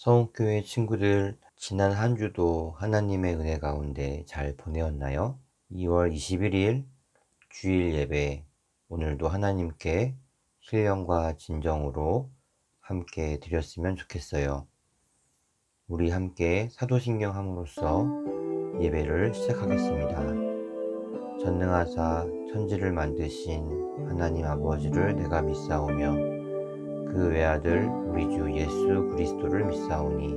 서운교회 친구들, 지난 한 주도 하나님의 은혜 가운데 잘 보내었나요? 2월 21일 주일 예배, 오늘도 하나님께 신령과 진정으로 함께 드렸으면 좋겠어요. 우리 함께 사도신경 함으로써 예배를 시작하겠습니다. 전능하사 천지를 만드신 하나님 아버지를 내가 믿사오며 그 외아들 우리 주 예수 그리스도를 믿사오니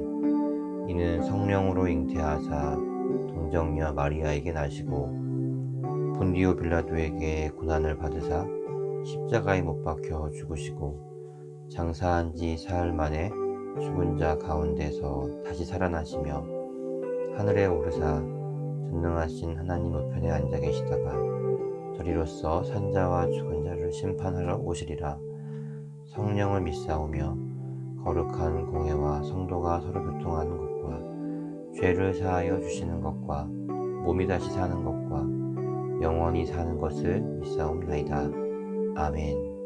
이는 성령으로 잉태하사 동정녀 마리아에게 나시고 본디오 빌라도에게 고난을 받으사 십자가에 못 박혀 죽으시고 장사한 지 사흘 만에 죽은 자 가운데서 다시 살아나시며 하늘에 오르사 전능하신 하나님 우편에 앉아 계시다가 저리로서 산자와 죽은 자를 심판하러 오시리라. 성령을 믿사오며 거룩한 공회와 성도가 서로 교통하는 것과 죄를 사하여 주시는 것과 몸이 다시 사는 것과 영원히 사는 것을 믿사옵나이다. 아멘.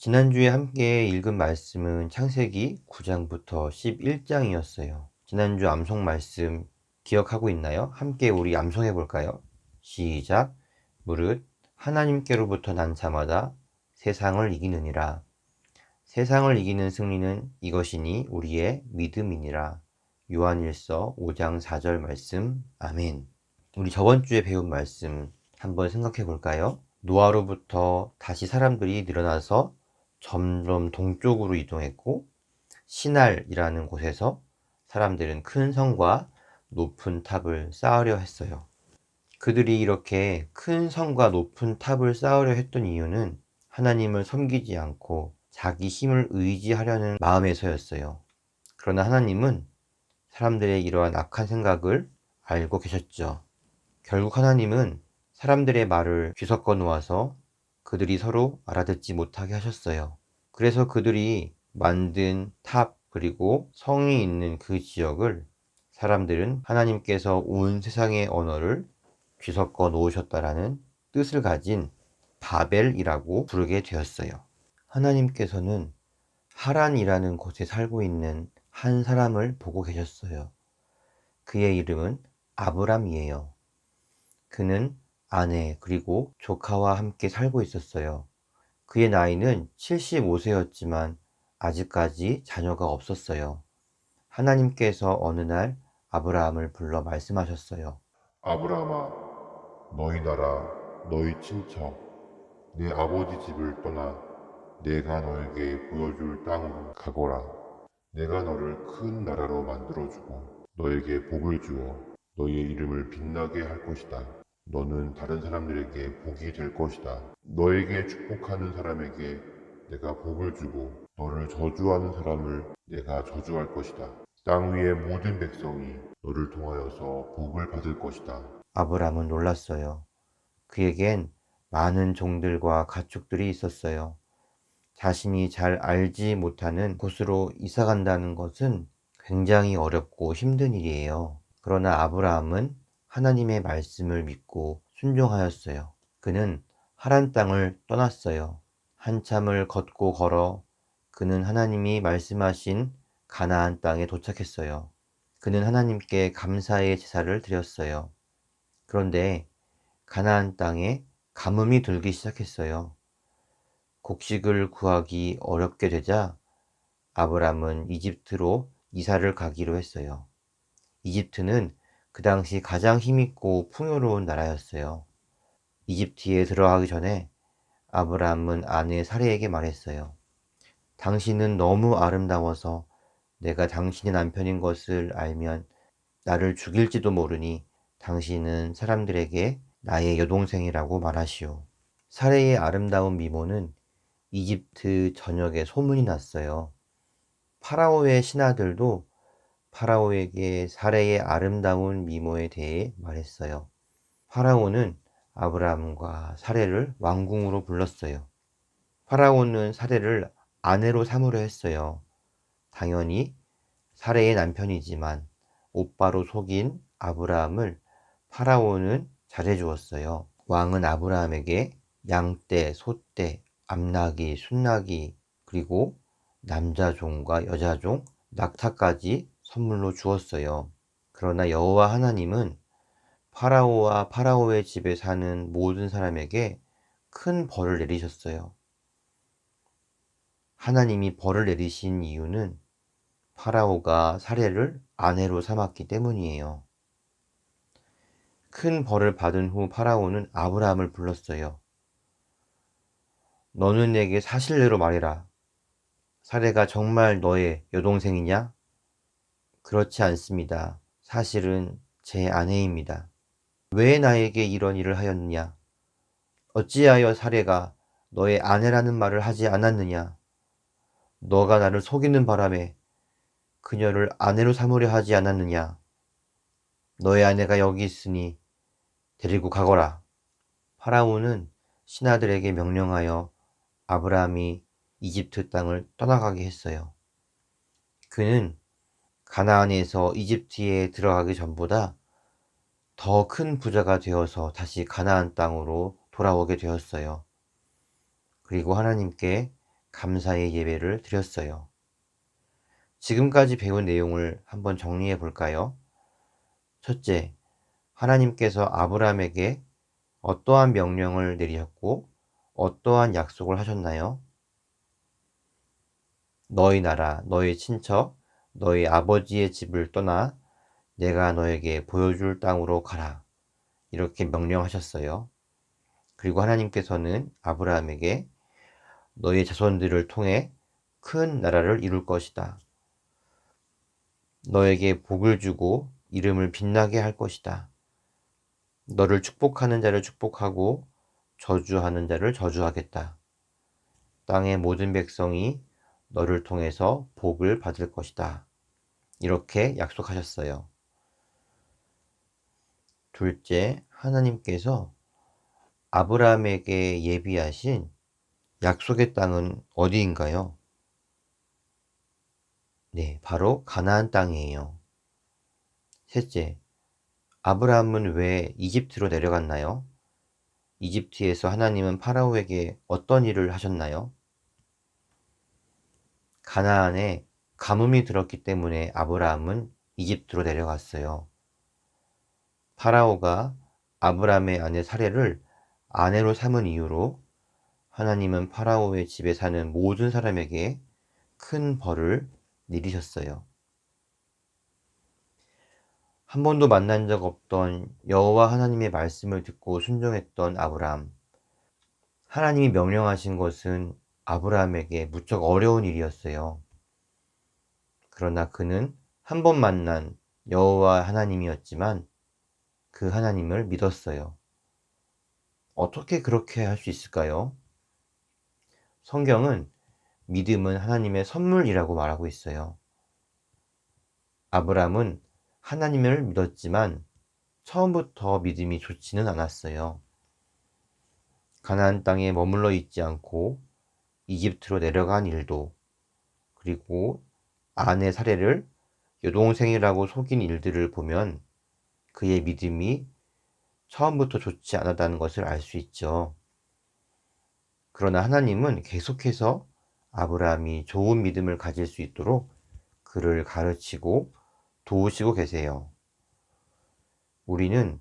지난주에 함께 읽은 말씀은 창세기 9장부터 11장이었어요. 지난주 암송 말씀 기억하고 있나요? 함께 우리 암송해 볼까요? 시작. 무릇 하나님께로부터 난 자마다 세상을 이기느니라. 세상을 이기는 승리는 이것이니 우리의 믿음이니라. 요한일서 5장 4절 말씀. 아멘. 우리 저번 주에 배운 말씀 한번 생각해 볼까요? 노아로부터 다시 사람들이 늘어나서 점점 동쪽으로 이동했고 시날이라는 곳에서 사람들은 큰 성과 높은 탑을 쌓으려 했어요. 그들이 이렇게 큰 성과 높은 탑을 쌓으려 했던 이유는 하나님을 섬기지 않고 자기 힘을 의지하려는 마음에서였어요. 그러나 하나님은 사람들의 이러한 악한 생각을 알고 계셨죠. 결국 하나님은 사람들의 말을 뒤섞어 놓아서 그들이 서로 알아듣지 못하게 하셨어요. 그래서 그들이 만든 탑 그리고 성이 있는 그 지역을 사람들은 하나님께서 온 세상의 언어를 뒤섞어 놓으셨다라는 뜻을 가진 바벨이라고 부르게 되었어요. 하나님께서는 하란이라는 곳에 살고 있는 한 사람을 보고 계셨어요. 그의 이름은 아브람이에요. 그는 아내 그리고 조카와 함께 살고 있었어요. 그의 나이는 75세였지만 아직까지 자녀가 없었어요. 하나님께서 어느 날 아브라함을 불러 말씀하셨어요. 아브라함아, 너희 나라, 너희 친척, 내 아버지 집을 떠나 내가 너에게 보여줄 땅으로 가거라. 내가 너를 큰 나라로 만들어주고 너에게 복을 주어 너희의 이름을 빛나게 할 것이다. 너는 다른 사람들에게 복이 될 것이다. 너에게 축복하는 사람에게 내가 복을 주고 너를 저주하는 사람을 내가 저주할 것이다. 땅 위의 모든 백성이 너를 통하여서 복을 받을 것이다. 아브라함은 놀랐어요. 그에겐 많은 종들과 가축들이 있었어요. 자신이 잘 알지 못하는 곳으로 이사 간다는 것은 굉장히 어렵고 힘든 일이에요. 그러나 아브라함은 하나님의 말씀을 믿고 순종하였어요. 그는 하란 땅을 떠났어요. 한참을 걷고 걸어 그는 하나님이 말씀하신 가나안 땅에 도착했어요. 그는 하나님께 감사의 제사를 드렸어요. 그런데 가나안 땅에 가뭄이 들기 시작했어요. 곡식을 구하기 어렵게 되자 아브람은 이집트로 이사를 가기로 했어요. 이집트는 그 당시 가장 힘있고 풍요로운 나라였어요. 이집트에 들어가기 전에 아브람은 아내 사레에게 말했어요. 당신은 너무 아름다워서 내가 당신의 남편인 것을 알면 나를 죽일지도 모르니 당신은 사람들에게 나의 여동생이라고 말하시오. 사레의 아름다운 미모는 이집트 전역에 소문이 났어요. 파라오의 신하들도 파라오에게 사레의 아름다운 미모에 대해 말했어요. 파라오는 아브라함과 사레를 왕궁으로 불렀어요. 파라오는 사레를 아내로 삼으려 했어요. 당연히 사레의 남편이지만 오빠로 속인 아브라함을 파라오는 잘해주었어요. 왕은 아브라함에게 양떼, 소떼, 암나귀, 순나귀, 그리고 남자종과 여자종, 낙타까지 선물로 주었어요. 그러나 여호와 하나님은 파라오와 파라오의 집에 사는 모든 사람에게 큰 벌을 내리셨어요. 하나님이 벌을 내리신 이유는 파라오가 사례를 아내로 삼았기 때문이에요. 큰 벌을 받은 후 파라오는 아브라함을 불렀어요. 너는 내게 사실대로 말해라. 사례가 정말 너의 여동생이냐? 그렇지 않습니다. 사실은 제 아내입니다. 왜 나에게 이런 일을 하였느냐? 어찌하여 사례가 너의 아내라는 말을 하지 않았느냐? 너가 나를 속이는 바람에 그녀를 아내로 삼으려 하지 않았느냐? 너의 아내가 여기 있으니 데리고 가거라. 파라오는 신하들에게 명령하여 아브라함이 이집트 땅을 떠나가게 했어요. 그는 가나안에서 이집트에 들어가기 전보다 더 큰 부자가 되어서 다시 가나안 땅으로 돌아오게 되었어요. 그리고 하나님께 감사의 예배를 드렸어요. 지금까지 배운 내용을 한번 정리해 볼까요? 첫째, 하나님께서 아브라함에게 어떠한 명령을 내리셨고 어떠한 약속을 하셨나요? 너희 나라, 너희 친척, 너희 아버지의 집을 떠나 내가 너에게 보여줄 땅으로 가라. 이렇게 명령하셨어요. 그리고 하나님께서는 아브라함에게 너희 자손들을 통해 큰 나라를 이룰 것이다. 너에게 복을 주고 이름을 빛나게 할 것이다. 너를 축복하는 자를 축복하고 저주하는 자를 저주하겠다. 땅의 모든 백성이 너를 통해서 복을 받을 것이다. 이렇게 약속하셨어요. 둘째, 하나님께서 아브라함에게 예비하신 약속의 땅은 어디인가요? 네, 바로 가나안 땅이에요. 셋째, 아브라함은 왜 이집트로 내려갔나요? 이집트에서 하나님은 파라오에게 어떤 일을 하셨나요? 가나안에 가뭄이 들었기 때문에 아브라함은 이집트로 내려갔어요. 파라오가 아브라함의 아내 사레를 아내로 삼은 이유로 하나님은 파라오의 집에 사는 모든 사람에게 큰 벌을 내리셨어요. 한 번도 만난 적 없던 여호와 하나님의 말씀을 듣고 순종했던 아브라함. 하나님이 명령하신 것은 아브라함에게 무척 어려운 일이었어요. 그러나 그는 한 번 만난 여호와 하나님이었지만 그 하나님을 믿었어요. 어떻게 그렇게 할 수 있을까요? 성경은 믿음은 하나님의 선물이라고 말하고 있어요. 아브라함은 하나님을 믿었지만 처음부터 믿음이 좋지는 않았어요. 가나안 땅에 머물러 있지 않고 이집트로 내려간 일도, 그리고 아내 사례를 여동생이라고 속인 일들을 보면 그의 믿음이 처음부터 좋지 않았다는 것을 알 수 있죠. 그러나 하나님은 계속해서 아브라함이 좋은 믿음을 가질 수 있도록 그를 가르치고 도우시고 계세요. 우리는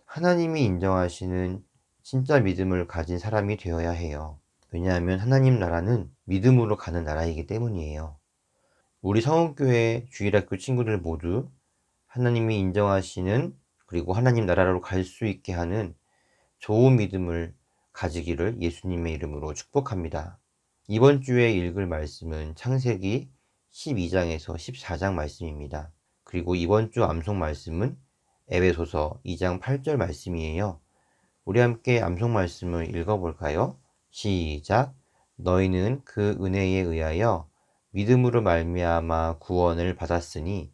하나님이 인정하시는 진짜 믿음을 가진 사람이 되어야 해요. 왜냐하면 하나님 나라는 믿음으로 가는 나라이기 때문이에요. 우리 성은교회 주일학교 친구들 모두 하나님이 인정하시는, 그리고 하나님 나라로 갈 수 있게 하는 좋은 믿음을 가지기를 예수님의 이름으로 축복합니다. 이번 주에 읽을 말씀은 창세기 12장에서 14장 말씀입니다. 그리고 이번 주 암송 말씀은 에베소서 2장 8절 말씀이에요. 우리 함께 암송 말씀을 읽어볼까요? 시작. 너희는 그 은혜에 의하여 믿음으로 말미암아 구원을 받았으니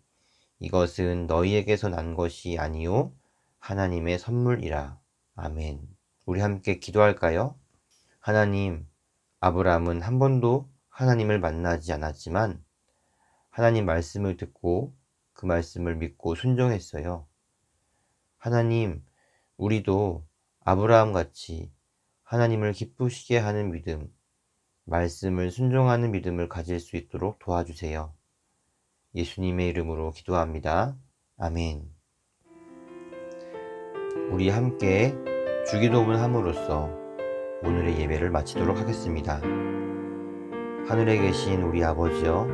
이것은 너희에게서 난 것이 아니요 하나님의 선물이라. 아멘. 우리 함께 기도할까요? 하나님, 아브라함은 한 번도 하나님을 만나지 않았지만 하나님 말씀을 듣고 그 말씀을 믿고 순종했어요. 하나님, 우리도 아브라함 같이 하나님을 기쁘시게 하는 믿음, 말씀을 순종하는 믿음을 가질 수 있도록 도와주세요. 예수님의 이름으로 기도합니다. 아멘. 우리 함께 주기도문 함으로써 오늘의 예배를 마치도록 하겠습니다. 하늘에 계신 우리 아버지여,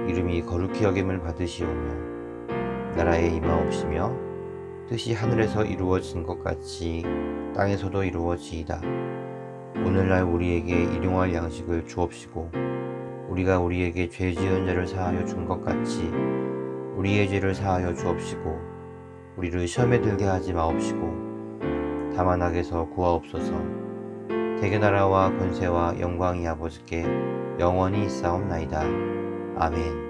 이름이 거룩히 여김을 받으시오며 나라에 임하옵시며 뜻이 하늘에서 이루어진 것 같이 땅에서도 이루어지이다. 오늘날 우리에게 일용할 양식을 주옵시고 우리가 우리에게 죄 지은 자를 사하여 준 것 같이 우리의 죄를 사하여 주옵시고 우리를 시험에 들게 하지 마옵시고 다만 악에서 구하옵소서. 대개 나라와 권세와 영광이 아버지께 영원히 있사옵나이다. 아멘.